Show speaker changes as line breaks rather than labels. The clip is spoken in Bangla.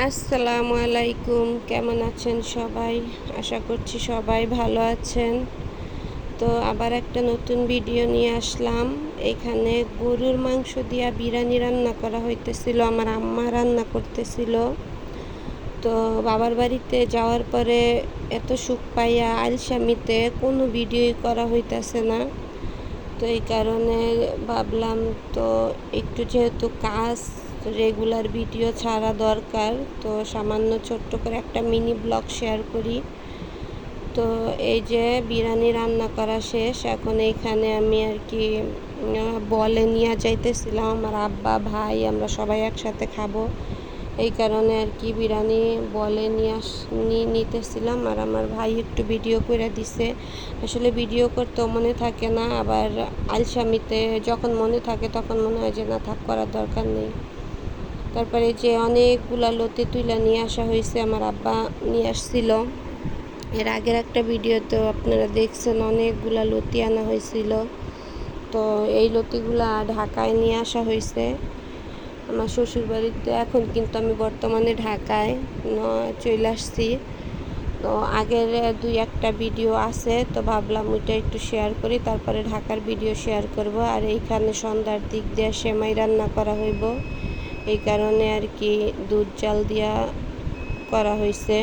আসসালামু আলাইকুম, কেমন আছেন সবাই? আশা করছি সবাই ভালো আছেন। তো আবার একটা নতুন ভিডিও নিয়ে আসলাম। এখানে গরুর মাংস দিয়া বিরিয়ানি রান্না করা হইতেছিল, আমার আম্মা রান্না করতেছিল। তো বাবার বাড়িতে যাওয়ার পরে এত সুখ পাইয়া আলসামিতে কোনো ভিডিওই করা হইতেছে না। তো এই কারণে ভাবলাম তো একটু যেহেতু কাজ রেগুলার ভিডিও ছাড়া দরকার, তো সামান্য ছোট্ট করে একটা মিনি ব্লগ শেয়ার করি। তো এই যে বিরিয়ানি রান্না করা শেষ, এখন এইখানে আমি আর কি বলে নিয়ে যাইতেছিলাম, আমার আব্বা ভাই আমরা সবাই একসাথে খাবো। এই কারণে আর কি বিরিয়ানি বলে নিতেছিলাম, আর আমার ভাই একটু ভিডিও করে দিছে। আসলে ভিডিও করতেও মনে থাকে না, আবার আলসামিতে যখন মনে থাকে তখন মনে হয় যে না থাক, করার দরকার নেই। তারপরে যে অনেকগুলা লতি তুইলা নিয়ে আসা হয়েছে, আমার আব্বা নিয়ে আসছিল। এর আগের একটা ভিডিওতেও আপনারা দেখছেন অনেকগুলা লতি আনা হয়েছিল। তো এই লতিগুলা ঢাকায় নিয়ে আসা হয়েছে আমার শ্বশুর বাড়িতে। এখন কিন্তু আমি বর্তমানে ঢাকায় চলে আসছি। তো আগের দুই একটা ভিডিও আছে, তো ভাবলাম ওইটা একটু শেয়ার করি, তারপরে ঢাকার ভিডিও শেয়ার করব। আর এইখানে সন্ধ্যার দিক দিয়ে সেমাই রান্না করা হইব, এই কারণে আর কি দুধ জাল দিয়া করা হয়েছে।